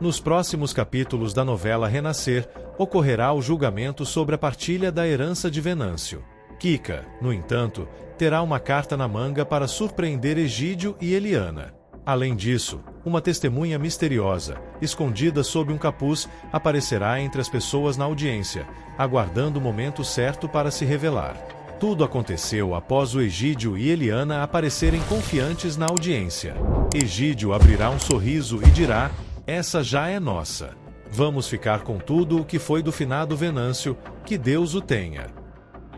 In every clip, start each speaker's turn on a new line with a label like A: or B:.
A: Nos próximos capítulos da novela Renascer, ocorrerá o julgamento sobre a partilha da herança de Venâncio. Kika, no entanto, terá uma carta na manga para surpreender Egídio e Eliana. Além disso, uma testemunha misteriosa, escondida sob um capuz, aparecerá entre as pessoas na audiência, aguardando o momento certo para se revelar. Tudo aconteceu após o Egídio e Eliana aparecerem confiantes na audiência. Egídio abrirá um sorriso e dirá: "Essa já é nossa. Vamos ficar com tudo o que foi do finado Venâncio, que Deus o tenha."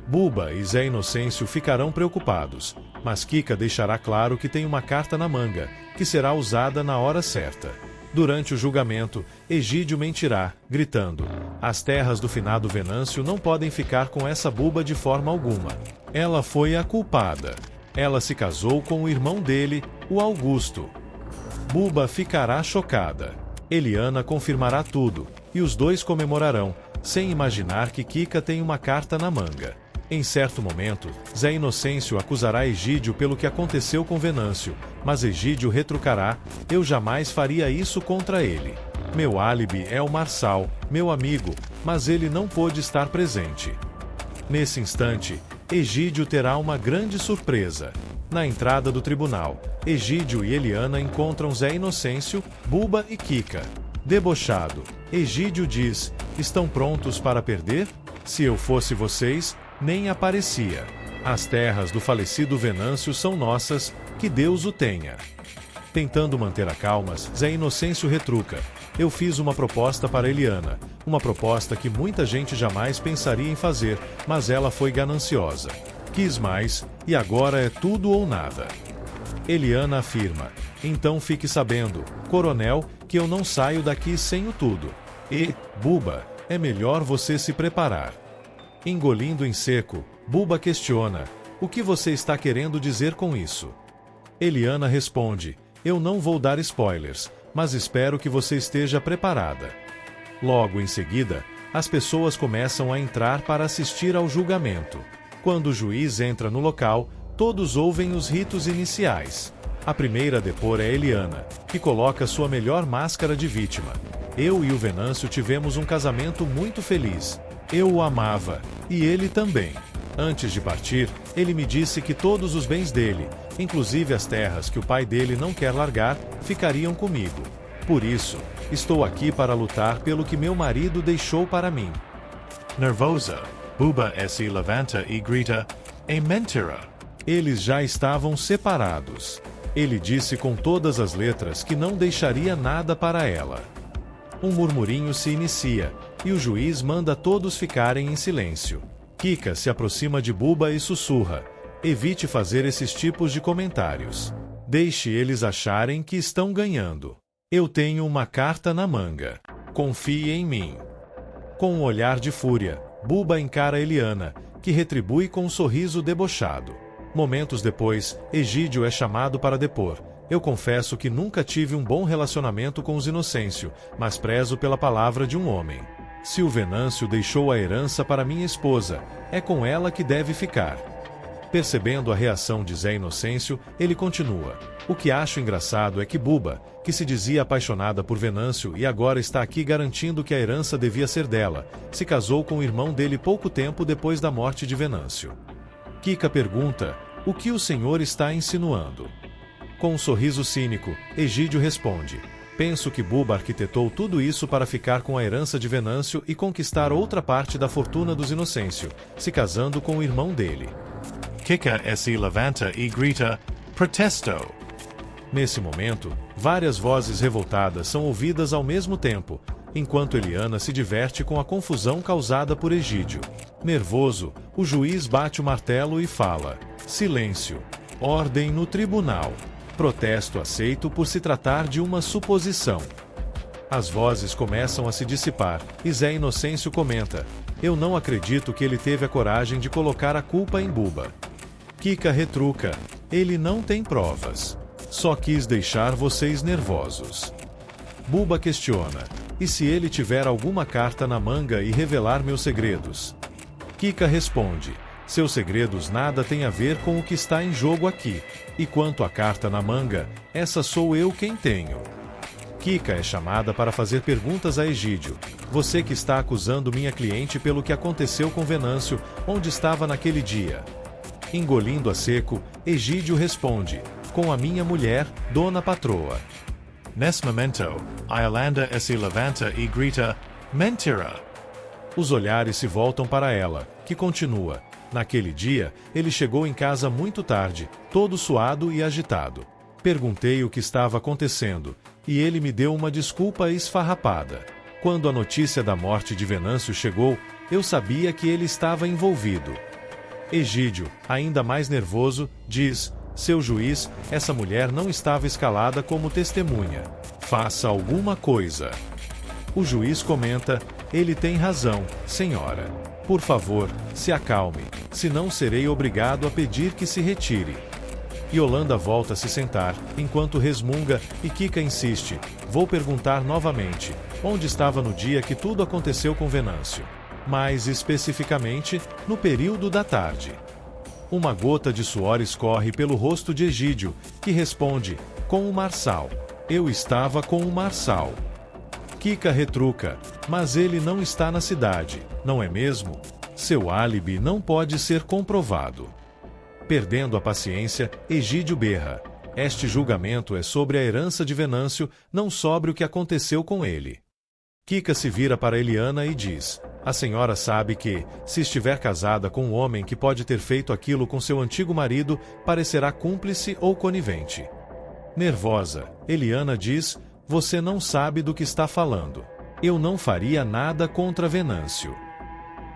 A: Buba e Zé Inocêncio ficarão preocupados, mas Kika deixará claro que tem uma carta na manga, que será usada na hora certa. Durante o julgamento, Egídio mentirá, gritando: "As terras do finado Venâncio não podem ficar com essa Buba de forma alguma. Ela foi a culpada. Ela se casou com o irmão dele, o Augusto." Buba ficará chocada. Eliana confirmará tudo, e os dois comemorarão, sem imaginar que Kika tem uma carta na manga. Em certo momento, Zé Inocêncio acusará Egídio pelo que aconteceu com Venâncio, mas Egídio retrucará: "Eu jamais faria isso contra ele. Meu álibi é o Marçal, meu amigo, mas ele não pôde estar presente." Nesse instante, Egídio terá uma grande surpresa. Na entrada do tribunal, Egídio e Eliana encontram Zé Inocêncio, Buba e Kika. Debochado, Egídio diz: "Estão prontos para perder? Se eu fosse vocês, nem aparecia. As terras do falecido Venâncio são nossas, que Deus o tenha." Tentando manter a calma, Zé Inocêncio retruca: "Eu fiz uma proposta para Eliana, uma proposta que muita gente jamais pensaria em fazer, mas ela foi gananciosa. Quis mais, e agora é tudo ou nada." Eliana afirma: "Então fique sabendo, coronel, que eu não saio daqui sem o tudo. E, Buba, é melhor você se preparar." Engolindo em seco, Buba questiona: "O que você está querendo dizer com isso?" Eliana responde: "Eu não vou dar spoilers, mas espero que você esteja preparada." Logo em seguida, as pessoas começam a entrar para assistir ao julgamento. Quando o juiz entra no local, todos ouvem os ritos iniciais. A primeira a depor é Eliana, que coloca sua melhor máscara de vítima. "Eu e o Venâncio tivemos um casamento muito feliz. Eu o amava, e ele também. Antes de partir, ele me disse que todos os bens dele, inclusive as terras que o pai dele não quer largar, ficariam comigo. Por isso, estou aqui para lutar pelo que meu marido deixou para mim."
B: Nervosa, Buba se levanta e grita: "É mentira!"
A: Eles já estavam separados. Ele disse com todas as letras que não deixaria nada para ela. Um murmurinho se inicia, e o juiz manda todos ficarem em silêncio. Kika se aproxima de Buba e sussurra: "Evite fazer esses tipos de comentários. Deixe eles acharem que estão ganhando. Eu tenho uma carta na manga. Confie em mim." Com um olhar de fúria, Buba encara Eliana, que retribui com um sorriso debochado. Momentos depois, Egídio é chamado para depor. "Eu confesso que nunca tive um bom relacionamento com os Inocêncio, mas prezo pela palavra de um homem. Se o Venâncio deixou a herança para minha esposa, é com ela que deve ficar." Percebendo a reação de Zé Inocêncio, ele continua: "O que acho engraçado é que Buba, que se dizia apaixonada por Venâncio e agora está aqui garantindo que a herança devia ser dela, se casou com o irmão dele pouco tempo depois da morte de Venâncio." Kika pergunta: "O que o senhor está insinuando?" Com um sorriso cínico, Egídio responde: "Penso que Buba arquitetou tudo isso para ficar com a herança de Venâncio e conquistar outra parte da fortuna dos Inocêncio, se casando com o irmão dele."
B: Kika se levanta e grita: "Protesto!"
A: Nesse momento, várias vozes revoltadas são ouvidas ao mesmo tempo, enquanto Eliana se diverte com a confusão causada por Egídio. Nervoso, o juiz bate o martelo e fala: "Silêncio! Ordem no tribunal. Protesto aceito por se tratar de uma suposição." As vozes começam a se dissipar, e Zé Inocêncio comenta: "Eu não acredito que ele teve a coragem de colocar a culpa em Buba." Kika retruca: "Ele não tem provas. Só quis deixar vocês nervosos." Buba questiona: "E se ele tiver alguma carta na manga e revelar meus segredos?" Kika responde: "Seus segredos nada têm a ver com o que está em jogo aqui. E quanto à carta na manga, essa sou eu quem tenho." Kika é chamada para fazer perguntas a Egídio. Você que está acusando minha cliente pelo que aconteceu com Venâncio, onde estava naquele dia? Engolindo a seco, Egídio responde, com a minha mulher, Dona Patroa.
B: Nesse momento, a Yolanda se levanta e grita, mentira!
A: Os olhares se voltam para ela, que continua. Naquele dia, ele chegou em casa muito tarde, todo suado e agitado. Perguntei o que estava acontecendo, e ele me deu uma desculpa esfarrapada. Quando a notícia da morte de Venâncio chegou, eu sabia que ele estava envolvido. Egídio, ainda mais nervoso, diz, seu juiz, essa mulher não estava escalada como testemunha. Faça alguma coisa. O juiz comenta, ele tem razão, senhora. Por favor, se acalme, senão serei obrigado a pedir que se retire. Yolanda volta a se sentar, enquanto resmunga, e Kika insiste, vou perguntar novamente, onde estava no dia que tudo aconteceu com Venâncio? Mais especificamente, no período da tarde. Uma gota de suor escorre pelo rosto de Egídio, que responde, com o Marçal. Eu estava com o Marçal. Kika retruca, mas ele não está na cidade, não é mesmo? Seu álibi não pode ser comprovado. Perdendo a paciência, Egídio berra. Este julgamento é sobre a herança de Venâncio, não sobre o que aconteceu com ele. Kika se vira para Eliana e diz, a senhora sabe que, se estiver casada com um homem que pode ter feito aquilo com seu antigo marido, parecerá cúmplice ou conivente. Nervosa, Eliana diz, você não sabe do que está falando. Eu não faria nada contra Venâncio.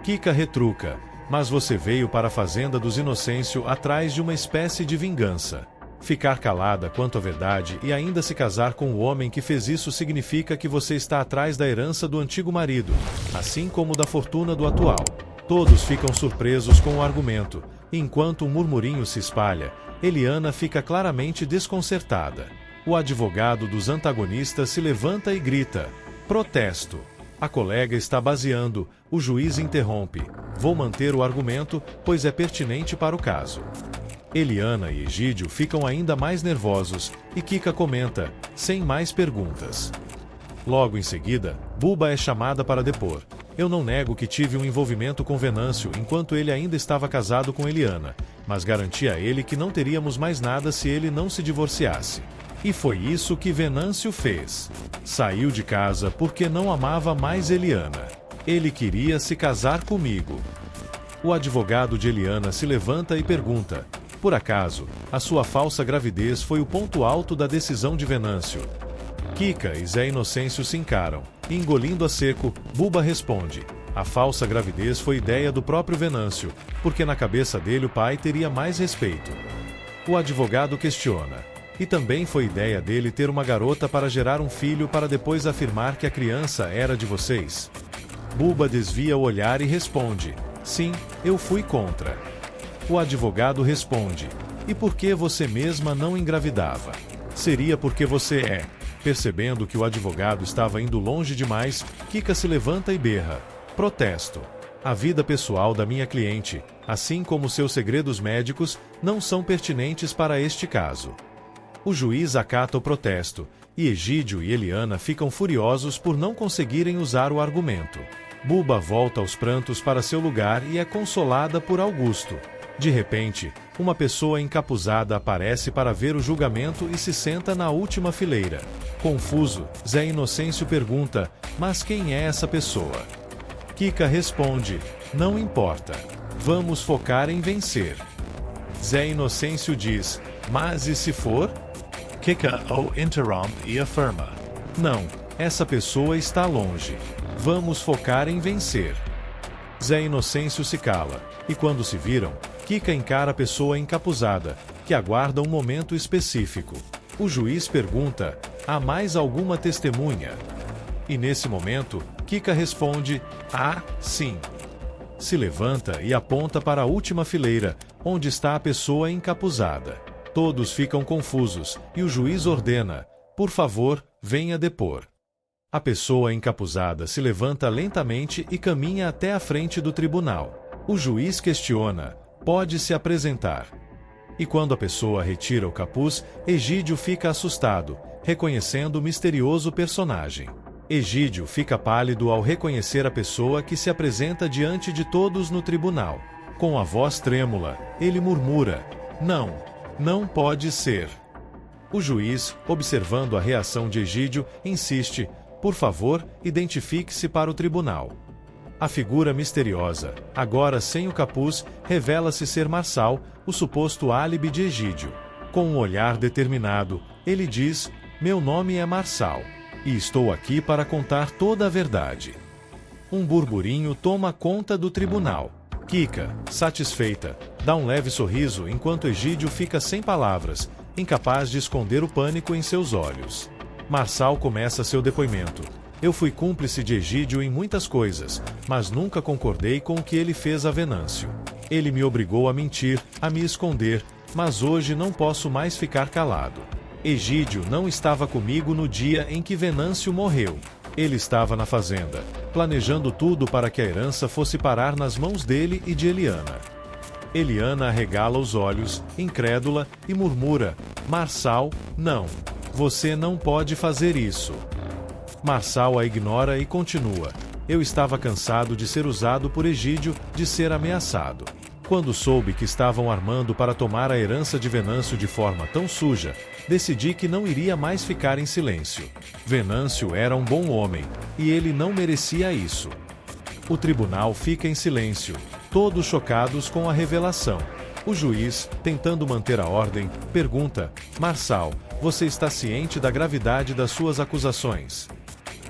A: Kika retruca, mas você veio para a fazenda dos Inocêncio atrás de uma espécie de vingança. Ficar calada quanto à verdade e ainda se casar com o homem que fez isso significa que você está atrás da herança do antigo marido, assim como da fortuna do atual. Todos ficam surpresos com o argumento, e enquanto um murmurinho se espalha, Eliana fica claramente desconcertada. O advogado dos antagonistas se levanta e grita, protesto. A colega está baseando, o juiz interrompe. Vou manter o argumento, pois é pertinente para o caso. Eliana e Egídio ficam ainda mais nervosos, e Kika comenta, sem mais perguntas. Logo em seguida, Buba é chamada para depor. Eu não nego que tive um envolvimento com Venâncio enquanto ele ainda estava casado com Eliana, mas garanti a ele que não teríamos mais nada se ele não se divorciasse. E foi isso que Venâncio fez. Saiu de casa porque não amava mais Eliana. Ele queria se casar comigo. O advogado de Eliana se levanta e pergunta, por acaso, a sua falsa gravidez foi o ponto alto da decisão de Venâncio? Kika e Zé Inocêncio se encaram, e engolindo a seco, Buba responde, a falsa gravidez foi ideia do próprio Venâncio, porque na cabeça dele o pai teria mais respeito. O advogado questiona, e também foi ideia dele ter uma garota para gerar um filho para depois afirmar que a criança era de vocês? Buba desvia o olhar e responde, sim, eu fui contra. O advogado responde, e por que você mesma não engravidava? Seria porque você é. Percebendo que o advogado estava indo longe demais, Kika se levanta e berra, protesto. A vida pessoal da minha cliente, assim como seus segredos médicos, não são pertinentes para este caso. O juiz acata o protesto, e Egídio e Eliana ficam furiosos por não conseguirem usar o argumento. Buba volta aos prantos para seu lugar e é consolada por Augusto. De repente, uma pessoa encapuzada aparece para ver o julgamento e se senta na última fileira. Confuso, Zé Inocêncio pergunta, mas quem é essa pessoa? Kika responde, não importa. Vamos focar em vencer. Zé Inocêncio diz, mas e se for?
B: Kika o interrompe e afirma,
A: não, essa pessoa está longe. Vamos focar em vencer. Zé Inocêncio se cala, e quando se viram, Kika encara a pessoa encapuzada, que aguarda um momento específico. O juiz pergunta, há mais alguma testemunha? E nesse momento, Kika responde, sim. Se levanta e aponta para a última fileira, onde está a pessoa encapuzada. Todos ficam confusos, e o juiz ordena, por favor, venha depor. A pessoa encapuzada se levanta lentamente e caminha até a frente do tribunal. O juiz questiona, pode se apresentar. E quando a pessoa retira o capuz, Egídio fica assustado, reconhecendo o misterioso personagem. Egídio fica pálido ao reconhecer a pessoa que se apresenta diante de todos no tribunal. Com a voz trêmula, ele murmura: "Não, não pode ser." O juiz, observando a reação de Egídio, insiste: "Por favor, identifique-se para o tribunal." A figura misteriosa, agora sem o capuz, revela-se ser Marçal, o suposto álibi de Egídio. Com um olhar determinado, ele diz: "Meu nome é Marçal, e estou aqui para contar toda a verdade." Um burburinho toma conta do tribunal. Kika, satisfeita, dá um leve sorriso enquanto Egídio fica sem palavras, incapaz de esconder o pânico em seus olhos. Marçal começa seu depoimento: "Eu fui cúmplice de Egídio em muitas coisas, mas nunca concordei com o que ele fez a Venâncio. Ele me obrigou a mentir, a me esconder, mas hoje não posso mais ficar calado. Egídio não estava comigo no dia em que Venâncio morreu. Ele estava na fazenda, planejando tudo para que a herança fosse parar nas mãos dele e de Eliana." Eliana arregala os olhos, incrédula, e murmura: "Marçal, não. Você não pode fazer isso." Marçal a ignora e continua: "Eu estava cansado de ser usado por Egídio, de ser ameaçado. Quando soube que estavam armando para tomar a herança de Venâncio de forma tão suja, decidi que não iria mais ficar em silêncio. Venâncio era um bom homem, e ele não merecia isso." O tribunal fica em silêncio, todos chocados com a revelação. O juiz, tentando manter a ordem, pergunta: "Marçal, você está ciente da gravidade das suas acusações?"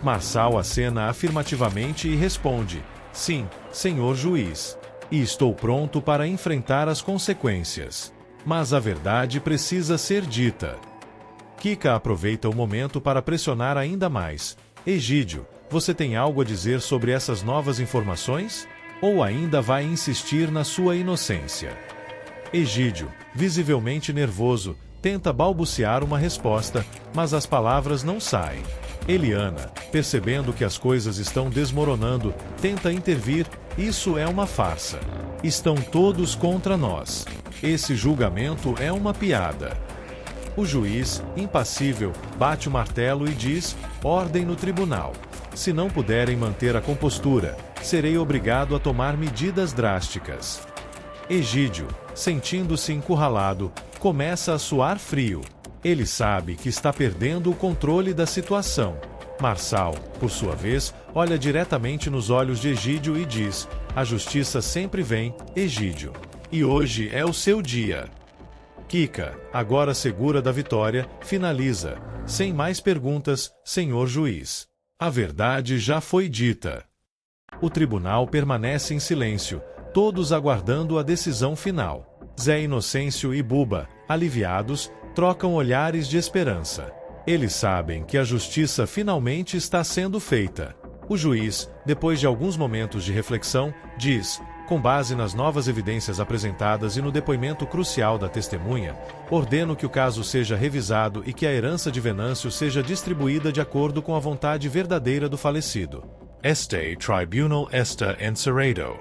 A: Marçal acena afirmativamente e responde: "Sim, senhor juiz. E estou pronto para enfrentar as consequências. Mas a verdade precisa ser dita." Kika aproveita o momento para pressionar ainda mais: "Egídio, você tem algo a dizer sobre essas novas informações? Ou ainda vai insistir na sua inocência?" Egídio, visivelmente nervoso, tenta balbuciar uma resposta, mas as palavras não saem. Eliana, percebendo que as coisas estão desmoronando, tenta intervir: "Isso é uma farsa. Estão todos contra nós. Esse julgamento é uma piada." O juiz, impassível, bate o martelo e diz: "Ordem no tribunal. Se não puderem manter a compostura, serei obrigado a tomar medidas drásticas." Egídio, sentindo-se encurralado, começa a suar frio. Ele sabe que está perdendo o controle da situação. Marçal, por sua vez, olha diretamente nos olhos de Egídio e diz: "A justiça sempre vem, Egídio. E hoje é o seu dia." Kika, agora segura da vitória, finaliza: "Sem mais perguntas, senhor juiz. A verdade já foi dita." O tribunal permanece em silêncio, todos aguardando a decisão final. Zé Inocêncio e Buba, aliviados, trocam olhares de esperança. Eles sabem que a justiça finalmente está sendo feita. O juiz, depois de alguns momentos de reflexão, diz: "Com base nas novas evidências apresentadas e no depoimento crucial da testemunha, ordeno que o caso seja revisado e que a herança de Venâncio seja distribuída de acordo com a vontade verdadeira do falecido.
B: Este tribunal está encerrado."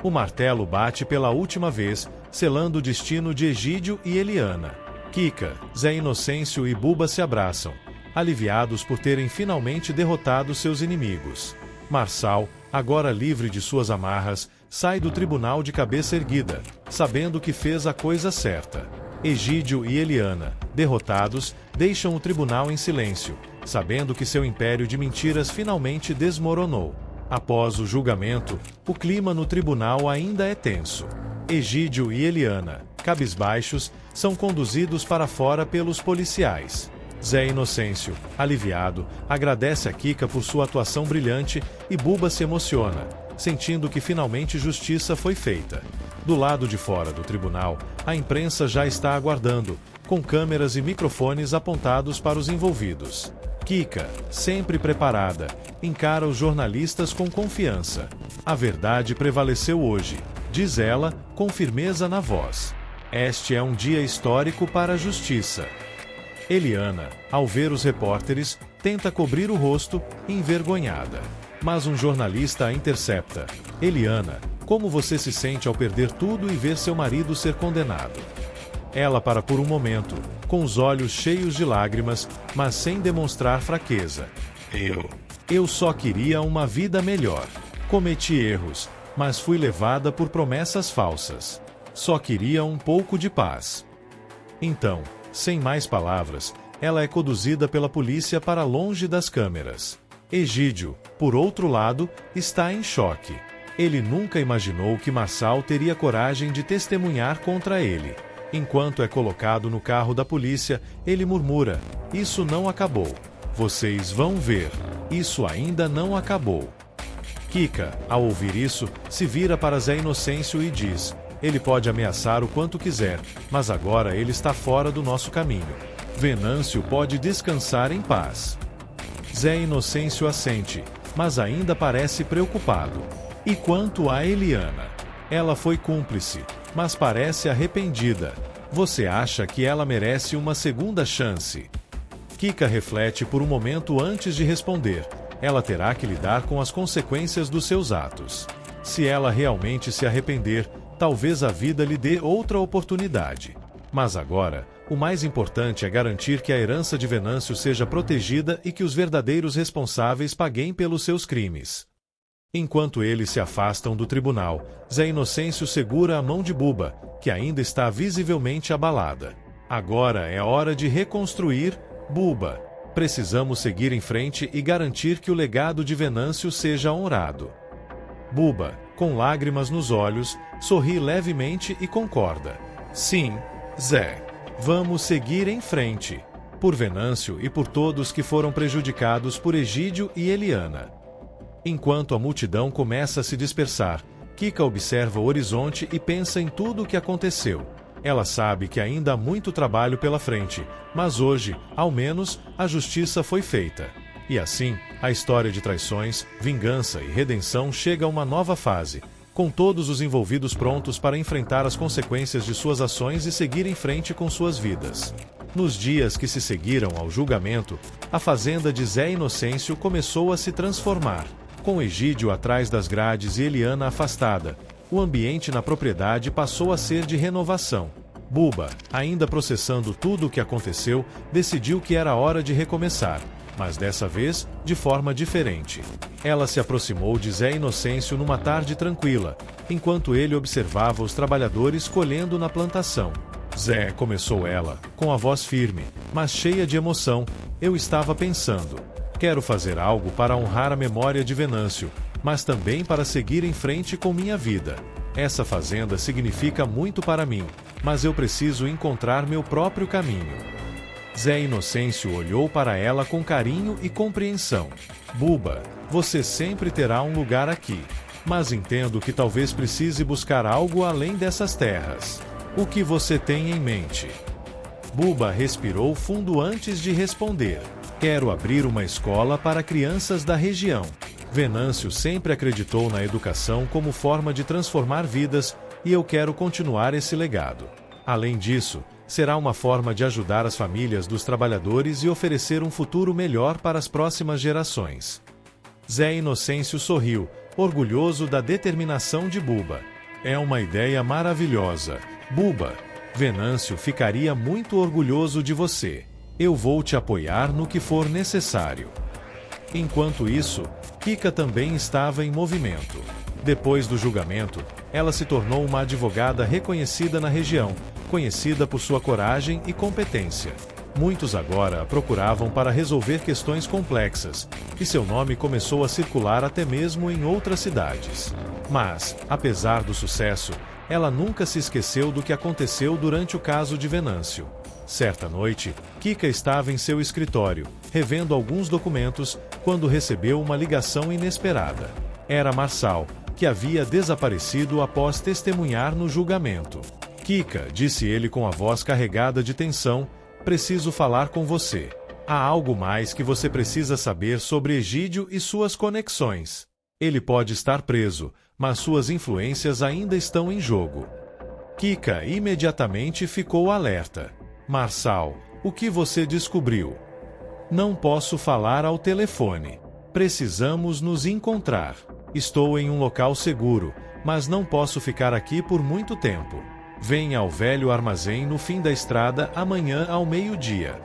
A: O martelo bate pela última vez, selando o destino de Egídio e Eliana. Kika, Zé Inocêncio e Buba se abraçam, aliviados por terem finalmente derrotado seus inimigos. Marçal, agora livre de suas amarras, sai do tribunal de cabeça erguida, sabendo que fez a coisa certa. Egídio e Eliana, derrotados, deixam o tribunal em silêncio, sabendo que seu império de mentiras finalmente desmoronou. Após o julgamento, o clima no tribunal ainda é tenso. Egídio e Eliana, cabisbaixos, são conduzidos para fora pelos policiais. Zé Inocêncio, aliviado, agradece a Kika por sua atuação brilhante e Buba se emociona, sentindo que finalmente justiça foi feita. Do lado de fora do tribunal, a imprensa já está aguardando, com câmeras e microfones apontados para os envolvidos. Kika, sempre preparada, encara os jornalistas com confiança. "A verdade prevaleceu hoje", diz ela, com firmeza na voz. "Este é um dia histórico para a justiça." Eliana, ao ver os repórteres, tenta cobrir o rosto, envergonhada. Mas um jornalista a intercepta: "Eliana, como você se sente ao perder tudo e ver seu marido ser condenado?" Ela para por um momento, com os olhos cheios de lágrimas, mas sem demonstrar fraqueza. Eu só queria uma vida melhor. Cometi erros, mas fui levada por promessas falsas. Só queria um pouco de paz. Então, sem mais palavras, ela é conduzida pela polícia para longe das câmeras. Egídio, por outro lado, está em choque. Ele nunca imaginou que Marçal teria coragem de testemunhar contra ele. Enquanto é colocado no carro da polícia, ele murmura: "Isso não acabou. Vocês vão ver. Isso ainda não acabou." Kika, ao ouvir isso, se vira para Zé Inocêncio e diz: "Ele pode ameaçar o quanto quiser, mas agora ele está fora do nosso caminho. Venâncio pode descansar em paz." Zé Inocêncio assente, mas ainda parece preocupado. E quanto a Eliana? Ela foi cúmplice, mas parece arrependida. Você acha que ela merece uma segunda chance? Kika reflete por um momento antes de responder. Ela terá que lidar com as consequências dos seus atos. Se ela realmente se arrepender, talvez a vida lhe dê outra oportunidade. Mas agora, o mais importante é garantir que a herança de Venâncio seja protegida e que os verdadeiros responsáveis paguem pelos seus crimes. Enquanto eles se afastam do tribunal, Zé Inocêncio segura a mão de Buba, que ainda está visivelmente abalada. Agora é hora de reconstruir, Buba. Precisamos seguir em frente e garantir que o legado de Venâncio seja honrado. Buba, com lágrimas nos olhos, sorri levemente e concorda. Sim, Zé. Vamos seguir em frente. Por Venâncio e por todos que foram prejudicados por Egídio e Eliana. Enquanto a multidão começa a se dispersar, Kika observa o horizonte e pensa em tudo o que aconteceu. Ela sabe que ainda há muito trabalho pela frente, mas hoje, ao menos, a justiça foi feita. E assim, a história de traições, vingança e redenção chega a uma nova fase, com todos os envolvidos prontos para enfrentar as consequências de suas ações e seguir em frente com suas vidas. Nos dias que se seguiram ao julgamento, a fazenda de Zé Inocêncio começou a se transformar. Com Egídio atrás das grades e Eliana afastada, o ambiente na propriedade passou a ser de renovação. Buba, ainda processando tudo o que aconteceu, decidiu que era hora de recomeçar, mas dessa vez, de forma diferente. Ela se aproximou de Zé Inocêncio numa tarde tranquila, enquanto ele observava os trabalhadores colhendo na plantação. Zé, começou ela, com a voz firme, mas cheia de emoção, eu estava pensando. Quero fazer algo para honrar a memória de Venâncio, mas também para seguir em frente com minha vida. Essa fazenda significa muito para mim, mas eu preciso encontrar meu próprio caminho. Zé Inocêncio olhou para ela com carinho e compreensão. Buba, você sempre terá um lugar aqui, mas entendo que talvez precise buscar algo além dessas terras. O que você tem em mente? Buba respirou fundo antes de responder. Quero abrir uma escola para crianças da região. Venâncio sempre acreditou na educação como forma de transformar vidas e eu quero continuar esse legado. Além disso, será uma forma de ajudar as famílias dos trabalhadores e oferecer um futuro melhor para as próximas gerações. Zé Inocêncio sorriu, orgulhoso da determinação de Buba. É uma ideia maravilhosa, Buba. Venâncio ficaria muito orgulhoso de você. Eu vou te apoiar no que for necessário. Enquanto isso, Kika também estava em movimento. Depois do julgamento, ela se tornou uma advogada reconhecida na região, conhecida por sua coragem e competência. Muitos agora a procuravam para resolver questões complexas, e seu nome começou a circular até mesmo em outras cidades. Mas, apesar do sucesso, ela nunca se esqueceu do que aconteceu durante o caso de Venâncio. Certa noite, Kika estava em seu escritório, revendo alguns documentos, quando recebeu uma ligação inesperada. Era Marçal, que havia desaparecido após testemunhar no julgamento. Kika, disse ele com a voz carregada de tensão, preciso falar com você. Há algo mais que você precisa saber sobre Egídio e suas conexões. Ele pode estar preso, mas suas influências ainda estão em jogo. Kika imediatamente ficou alerta. Marçal, o que você descobriu? Não posso falar ao telefone. Precisamos nos encontrar. Estou em um local seguro, mas não posso ficar aqui por muito tempo. Venha ao velho armazém no fim da estrada amanhã ao meio-dia.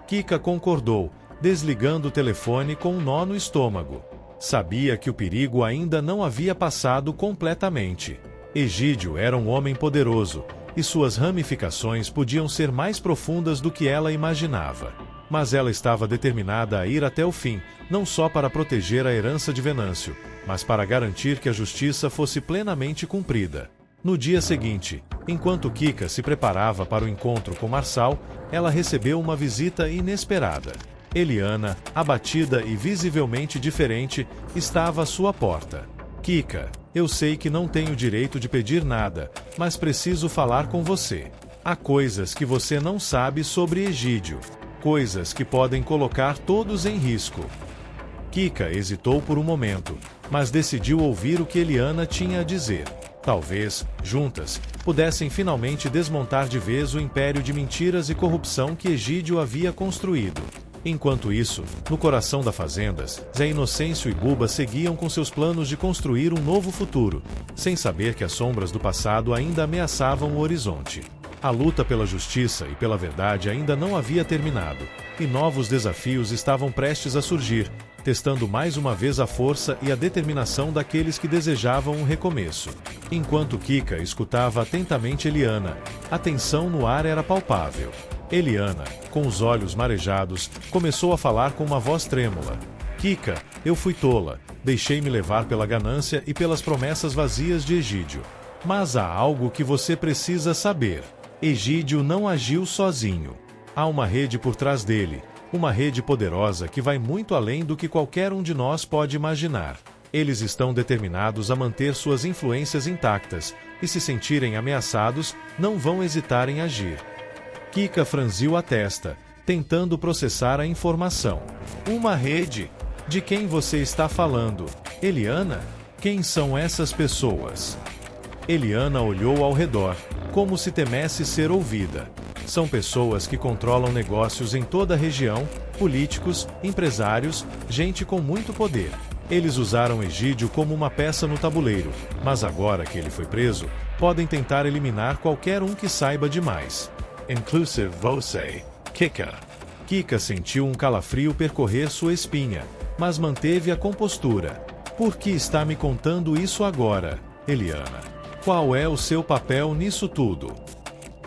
A: Kika concordou, desligando o telefone com um nó no estômago. Sabia que o perigo ainda não havia passado completamente. Egídio era um homem poderoso, e suas ramificações podiam ser mais profundas do que ela imaginava. Mas ela estava determinada a ir até o fim, não só para proteger a herança de Venâncio, mas para garantir que a justiça fosse plenamente cumprida. No dia seguinte, enquanto Kika se preparava para o encontro com Marçal, ela recebeu uma visita inesperada. Eliana, abatida e visivelmente diferente, estava à sua porta. Kika, eu sei que não tenho direito de pedir nada, mas preciso falar com você. Há coisas que você não sabe sobre Egídio. Coisas que podem colocar todos em risco. Kika hesitou por um momento, mas decidiu ouvir o que Eliana tinha a dizer. Talvez, juntas, pudessem finalmente desmontar de vez o império de mentiras e corrupção que Egídio havia construído. Enquanto isso, no coração das fazendas, Zé Inocêncio e Buba seguiam com seus planos de construir um novo futuro, sem saber que as sombras do passado ainda ameaçavam o horizonte. A luta pela justiça e pela verdade ainda não havia terminado, e novos desafios estavam prestes a surgir, testando mais uma vez a força e a determinação daqueles que desejavam um recomeço. Enquanto Kika escutava atentamente Eliana, a tensão no ar era palpável. Eliana, com os olhos marejados, começou a falar com uma voz trêmula. Kika, eu fui tola, deixei-me levar pela ganância e pelas promessas vazias de Egídio. Mas há algo que você precisa saber. Egídio não agiu sozinho. Há uma rede por trás dele, uma rede poderosa que vai muito além do que qualquer um de nós pode imaginar. Eles estão determinados a manter suas influências intactas, e se sentirem ameaçados, não vão hesitar em agir. Kika franziu a testa, tentando processar a informação. Uma rede? De quem você está falando? Eliana? Quem são essas pessoas? Eliana olhou ao redor, como se temesse ser ouvida. São pessoas que controlam negócios em toda a região, políticos, empresários, gente com muito poder. Eles usaram Egídio como uma peça no tabuleiro, mas agora que ele foi preso, podem tentar eliminar qualquer um que saiba demais.
B: Inclusive você, Kika.
A: Kika sentiu um calafrio percorrer sua espinha, mas manteve a compostura. Por que está me contando isso agora, Eliana? Qual é o seu papel nisso tudo?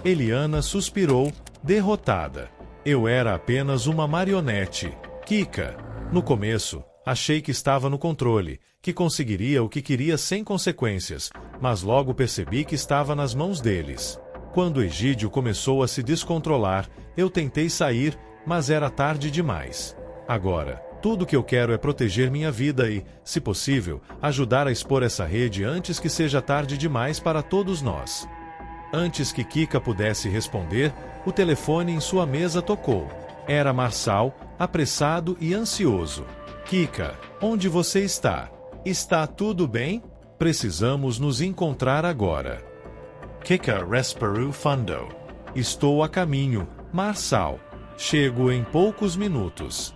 A: Eliana suspirou, derrotada. Eu era apenas uma marionete. Kika. No começo, achei que estava no controle, que conseguiria o que queria sem consequências, mas logo percebi que estava nas mãos deles. Quando Egídio começou a se descontrolar, eu tentei sair, mas era tarde demais. Agora, tudo que eu quero é proteger minha vida e, se possível, ajudar a expor essa rede antes que seja tarde demais para todos nós. Antes que Kika pudesse responder, o telefone em sua mesa tocou. Era Marçal, apressado e ansioso. Kika, onde você está? Está tudo bem? Precisamos nos encontrar agora.
B: Kika respirou fundo.
A: Estou a caminho, Marçal. Chego em poucos minutos.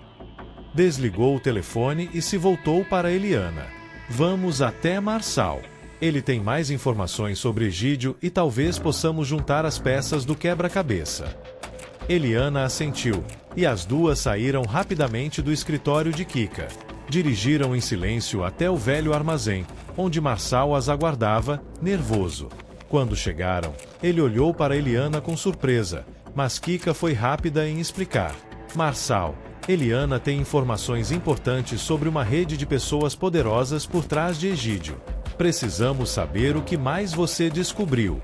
A: Desligou o telefone e se voltou para Eliana. Vamos até Marçal. Ele tem mais informações sobre Egídio e talvez possamos juntar as peças do quebra-cabeça. Eliana assentiu, e as duas saíram rapidamente do escritório de Kika. Dirigiram em silêncio até o velho armazém, onde Marçal as aguardava, nervoso. Quando chegaram, ele olhou para Eliana com surpresa, mas Kika foi rápida em explicar. Marçal, Eliana tem informações importantes sobre uma rede de pessoas poderosas por trás de Egídio. Precisamos saber o que mais você descobriu.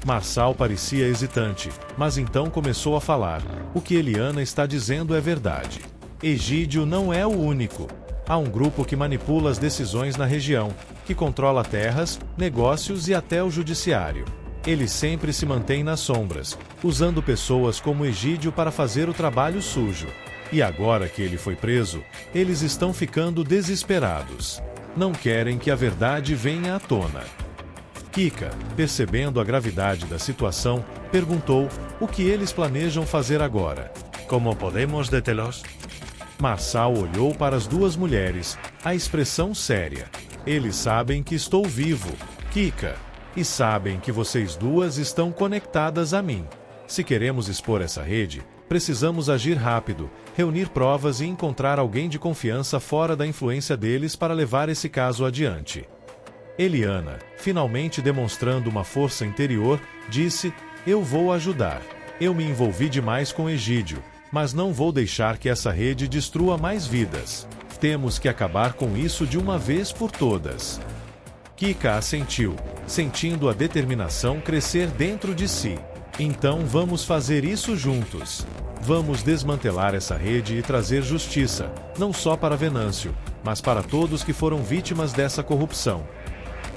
A: Marçal parecia hesitante, mas então começou a falar. O que Eliana está dizendo é verdade. Egídio não é o único. Há um grupo que manipula as decisões na região, que controla terras, negócios e até o judiciário. Ele sempre se mantém nas sombras, usando pessoas como Egídio para fazer o trabalho sujo. E agora que ele foi preso, eles estão ficando desesperados. Não querem que a verdade venha à tona. Kika, percebendo a gravidade da situação, perguntou o que eles planejam fazer agora.
B: Como podemos detê-los?
A: Marçal olhou para as duas mulheres, a expressão séria. Eles sabem que estou vivo, Kika. E sabem que vocês duas estão conectadas a mim. Se queremos expor essa rede, precisamos agir rápido, reunir provas e encontrar alguém de confiança fora da influência deles para levar esse caso adiante. Eliana, finalmente demonstrando uma força interior, disse: eu vou ajudar. Eu me envolvi demais com Egídio, mas não vou deixar que essa rede destrua mais vidas. Temos que acabar com isso de uma vez por todas. Kika assentiu, sentindo a determinação crescer dentro de si. Então vamos fazer isso juntos. Vamos desmantelar essa rede e trazer justiça, não só para Venâncio, mas para todos que foram vítimas dessa corrupção.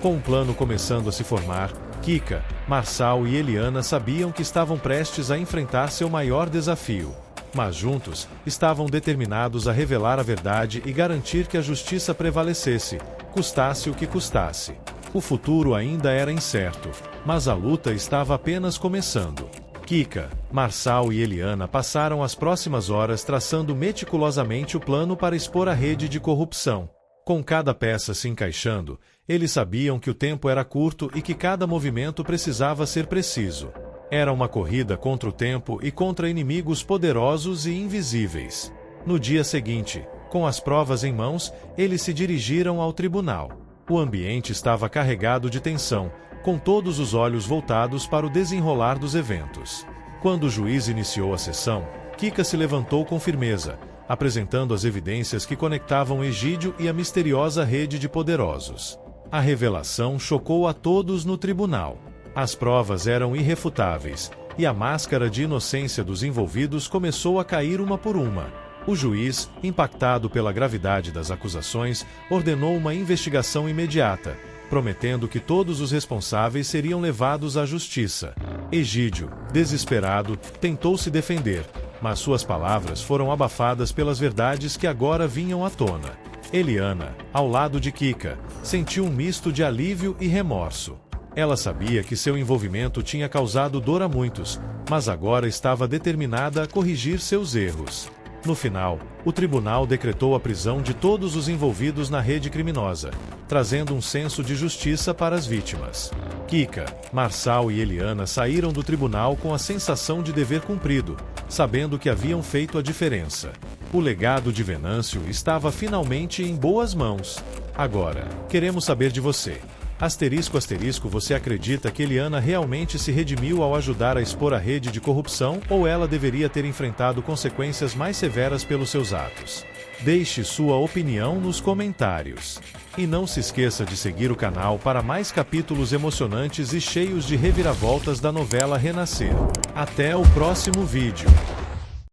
A: Com o plano começando a se formar, Kika, Marçal e Eliana sabiam que estavam prestes a enfrentar seu maior desafio. Mas juntos, estavam determinados a revelar a verdade e garantir que a justiça prevalecesse, custasse o que custasse. O futuro ainda era incerto, mas a luta estava apenas começando. Kika, Marçal e Eliana passaram as próximas horas traçando meticulosamente o plano para expor a rede de corrupção. Com cada peça se encaixando, eles sabiam que o tempo era curto e que cada movimento precisava ser preciso. Era uma corrida contra o tempo e contra inimigos poderosos e invisíveis. No dia seguinte, com as provas em mãos, eles se dirigiram ao tribunal. O ambiente estava carregado de tensão, com todos os olhos voltados para o desenrolar dos eventos. Quando o juiz iniciou a sessão, Kika se levantou com firmeza, apresentando as evidências que conectavam Egídio e a misteriosa rede de poderosos. A revelação chocou a todos no tribunal. As provas eram irrefutáveis, e a máscara de inocência dos envolvidos começou a cair uma por uma. O juiz, impactado pela gravidade das acusações, ordenou uma investigação imediata, prometendo que todos os responsáveis seriam levados à justiça. Egídio, desesperado, tentou se defender, mas suas palavras foram abafadas pelas verdades que agora vinham à tona. Eliana, ao lado de Kika, sentiu um misto de alívio e remorso. Ela sabia que seu envolvimento tinha causado dor a muitos, mas agora estava determinada a corrigir seus erros. No final, o tribunal decretou a prisão de todos os envolvidos na rede criminosa, trazendo um senso de justiça para as vítimas. Kika, Marçal e Eliana saíram do tribunal com a sensação de dever cumprido, sabendo que haviam feito a diferença. O legado de Venâncio estava finalmente em boas mãos. Agora, queremos saber de você. Asterisco, você acredita que Eliana realmente se redimiu ao ajudar a expor a rede de corrupção ou ela deveria ter enfrentado consequências mais severas pelos seus atos? Deixe sua opinião nos comentários. E não se esqueça de seguir o canal para mais capítulos emocionantes e cheios de reviravoltas da novela Renascer. Até o próximo vídeo.